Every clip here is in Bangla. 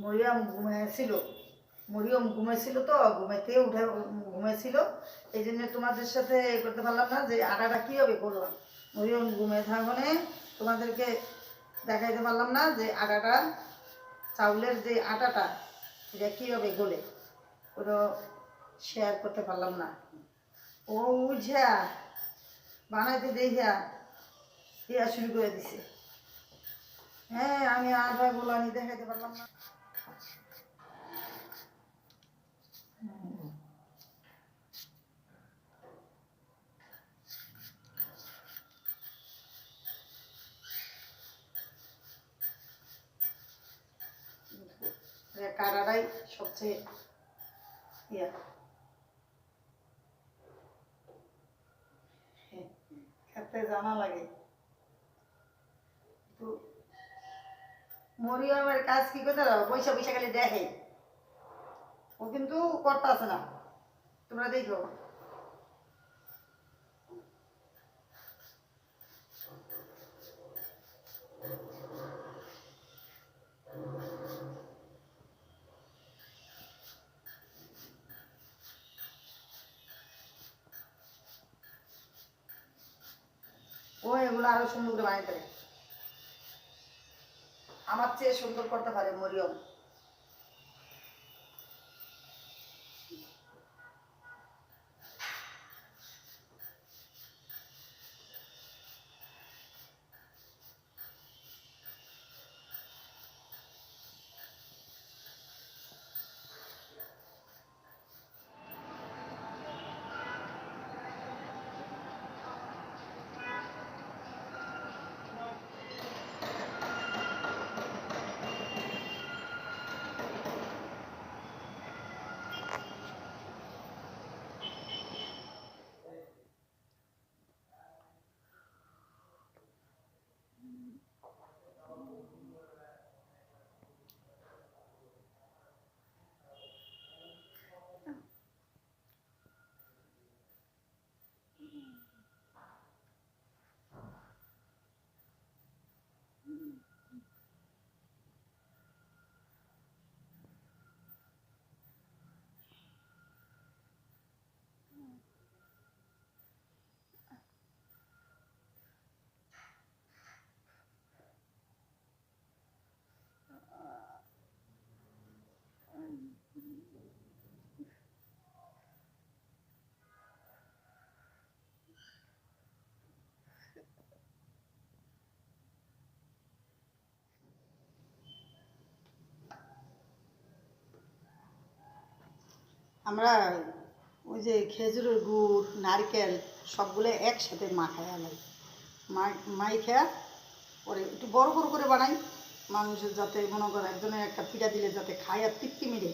মরিয়ম ঘুমিয়েছিল। মরিয়ম ঘুমেছিল, তো ঘুমেতে উঠে ঘুমেছিল, এই জন্য তোমাদের সাথে করতে পারলাম না যে আটাটা কীভাবে করলাম। মরিয়ম ঘুমে থাকলে তোমাদেরকে দেখাইতে পারলাম না যে আটাটা, চাউলের যে আটাটা এটা কীভাবে গলে, ওটা শেয়ার করতে পারলাম না। ও উঝা বানাইতে দেখা ইয়া শুরু করে দিছে। হ্যাঁ, আমি আটা গোলানি দেখাইতে পারলাম না। কাটাটাই সবচেয়ে ইয়া, খেতে জানা লাগে। তো মরিয়মের কাজ কি করতে দাও, পয়সা পয়সা খালি দেখে, ও কিন্তু করতে আছে না, তোমরা দেখো। ও এগুলো আরো সুন্দর করে বানাইতে পারে, আমার চেয়ে সুন্দর করতে পারে মরিয়ম। আমরা ওই যে খেজুরের গুড়, নারকেল সবগুলো একসাথে মাখায় আলাই, মাইখা পরে একটু বড় বড় করে বানাই, মানুষের যাতে মনে করে একজনের একটা পিঠা দিলে যাতে খায় আর তৃপ্তি মিলে।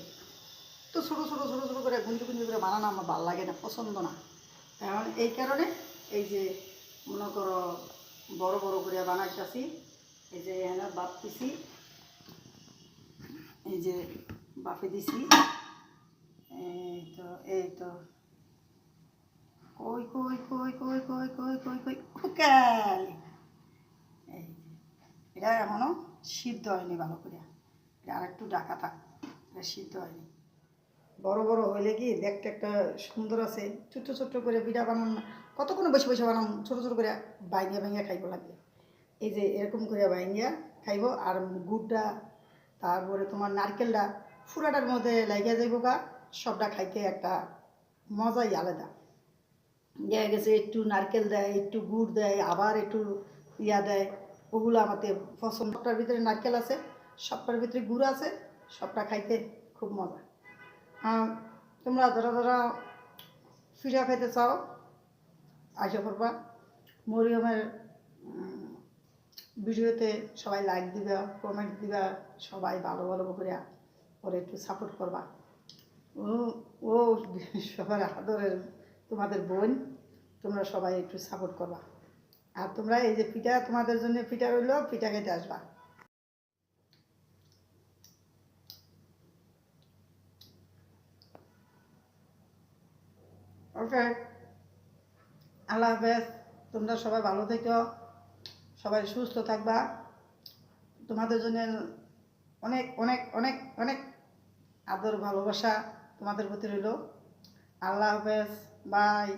তো ছোটো ছোটো ছোটো ছোটো করে গুঞ্জু গুঞ্জু করে বানানো আমার ভালো লাগে না, পছন্দ না। এখন এই কারণে এই যে মনে করো বড় বড় করে বানাইতেছি। এই যে এখানে বাপ দিছি, এই যে বাপে দিছি, এই তো এই তো কই কই কই কই কই কই কই কই কুকাল। এই এটা এখনও সিদ্ধ হয়নি ভালো করে, এটা আর একটু ডাকা থাক, এটা সিদ্ধ হয়নি। বড় বড় হইলে কি দেখতে একটা সুন্দর আছে, ছোট্ট ছোট্ট করে পিঠা বানান, কতক্ষণ বসে বসে বানান, ছোটো ছোটো করে বাইঙ্গা বাইঙ্গা খাইব লাগবে। এই যে এরকম করে বাইঙ্গা খাইব, আর গুড়টা তারপরে তোমার নারকেলটা ফুরাটার মধ্যে লাগিয়া যাইব গা, সবটা খাইতে একটা মজাই আলাদা। দেখা গেছে একটু নারকেল দেয়, একটু গুড় দেয়, আবার একটু ইয়া দেয়, ওগুলো আমাদের পছন্দ। সবটার ভিতরে নারকেল আছে, সবটার ভিতরে গুড় আছে, সবটা খাইতে খুব মজা। তোমরা যারা যারা পিঠা খাইতে চাও আশা করবা মরিয়মের ভিডিওতে সবাই লাইক দিবা, কমেন্ট দিবা, সবাই ভালো ভালো করে ওরা একটু সাপোর্ট করবা। ও ও সবার আদরের তোমাদের বোন, তোমরা সবাই একটু সাপোর্ট করবা। আর তোমরা এই যে পিঠা, তোমাদের জন্য পিঠা রইলো, পিঠা খেতে আসবা। ওকে, আল্লাহ হাফেজ। তোমরা সবাই ভালো থেকো, সবাই সুস্থ থাকবা। তোমাদের জন্য অনেক অনেক অনেক অনেক আদর ভালোবাসা তোমাদের প্রতি রইল। আল্লাহ হাফেজ, বাই।